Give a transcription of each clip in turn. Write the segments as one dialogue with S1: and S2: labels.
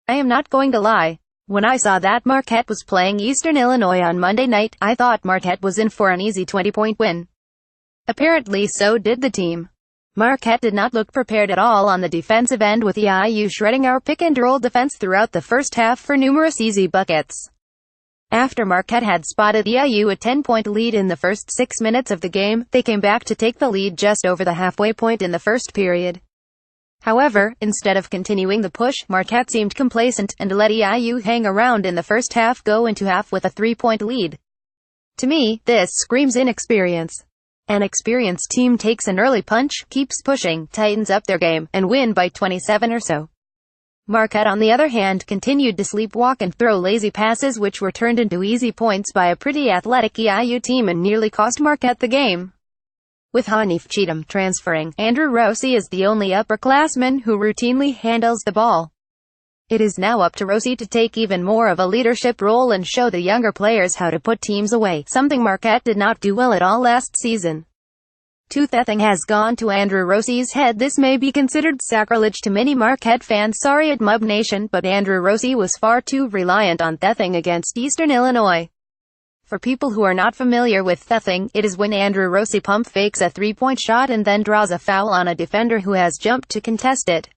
S1: I am not going to lie. When I saw that Marquette was playing Eastern Illinois on Monday night, I thought Marquette was in for an easy 20-point win. Apparently so did the team. Marquette did not look prepared at all on the defensive end, with EIU shredding our pick-and-roll defense throughout the first half for numerous easy buckets. After Marquette had spotted EIU a 10-point lead in the first 6 minutes of the game, they came back to take the lead just over the halfway point in the first period. However, instead of continuing the push, Marquette seemed complacent, and let EIU hang around in the first half, go into half with a 3-point lead. To me, this screams inexperience. An experienced team takes an early punch, keeps pushing, tightens up their game, and win by 27 or so. Marquette, on the other hand, continued to sleepwalk and throw lazy passes which were turned into easy points by a pretty athletic EIU team and nearly cost Marquette the game. With Hanif Cheatham transferring, Andrew Rossi is the only upperclassman who routinely handles the ball. It is now up to Rossi to take even more of a leadership role and show the younger players how to put teams away, something Marquette did not do well at all last season. Nothing has gone to Andrew Rossi's head. This may be considered sacrilege to many Marquette fans, sorry at Mub Nation, but Andrew Rossi was far too reliant on thething against Eastern Illinois. For people who are not familiar with thething, it is when Andrew Rossi pump fakes a 3-point shot and then draws a foul on a defender who has jumped to contest it.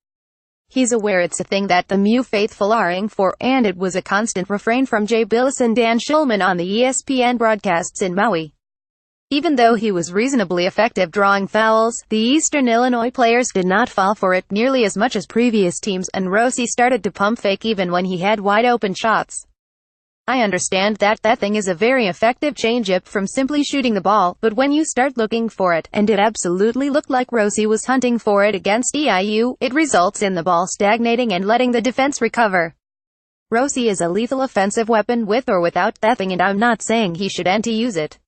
S1: He's aware it's a thing that the MU faithful are in for, and it was a constant refrain from Jay Billis and Dan Shulman on the ESPN broadcasts in Maui. Even though he was reasonably effective drawing fouls, the Eastern Illinois players did not fall for it nearly as much as previous teams, and Rossi started to pump fake even when he had wide-open shots. I understand that thing is a very effective change-up from simply shooting the ball, but when you start looking for it, and it absolutely looked like Rossi was hunting for it against EIU, it results in the ball stagnating and letting the defense recover. Rossi is a lethal offensive weapon with or without thething, and I'm not saying he should use it.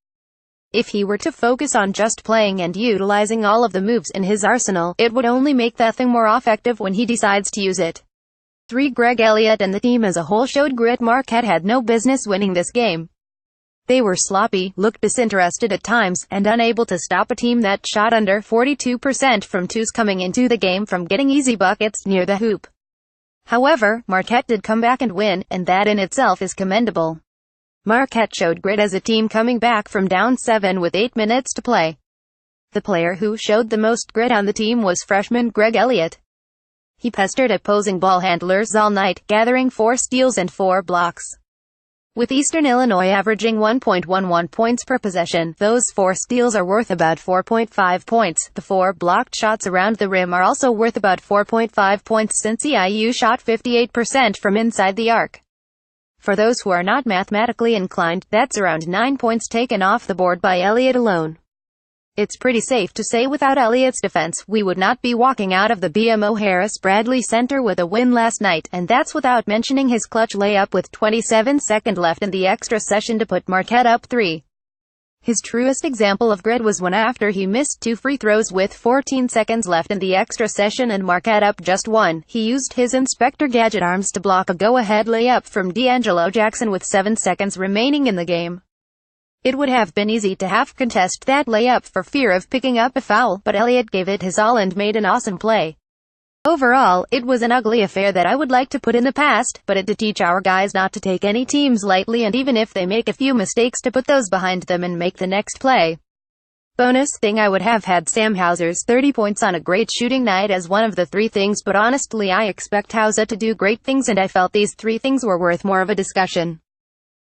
S1: If he were to focus on just playing and utilizing all of the moves in his arsenal, it would only make thething more effective when he decides to use it. 3. Greg Elliott and the team as a whole showed grit. Marquette had no business winning this game. They were sloppy, looked disinterested at times, and unable to stop a team that shot under 42% from twos coming into the game from getting easy buckets near the hoop. However, Marquette did come back and win, and that in itself is commendable. Marquette showed grit as a team coming back from down 7 with 8 minutes to play. The player who showed the most grit on the team was freshman Greg Elliott. He pestered opposing ball handlers all night, gathering 4 steals and 4 blocks. With Eastern Illinois averaging 1.11 points per possession, those 4 steals are worth about 4.5 points. The 4 blocked shots around the rim are also worth about 4.5 points since EIU shot 58% from inside the arc. For those who are not mathematically inclined, that's around 9 points taken off the board by Elliott alone. It's pretty safe to say without Elliott's defense, we would not be walking out of the BMO Harris Bradley Center with a win last night, and that's without mentioning his clutch layup with 27 seconds left in the extra session to put Marquette up 3. His truest example of grit was when after he missed 2 free throws with 14 seconds left in the extra session and Marquette up just 1, he used his Inspector Gadget arms to block a go-ahead layup from D'Angelo Jackson with 7 seconds remaining in the game. It would have been easy to half contest that layup for fear of picking up a foul, but Elliott gave it his all and made an awesome play. Overall, it was an ugly affair that I would like to put in the past, but it did teach our guys not to take any teams lightly, and even if they make a few mistakes, to put those behind them and make the next play. Bonus thing, I would have had Sam Hauser's 30 points on a great shooting night as one of the 3 things, but honestly I expect Hauser to do great things, and I felt these 3 things were worth more of a discussion.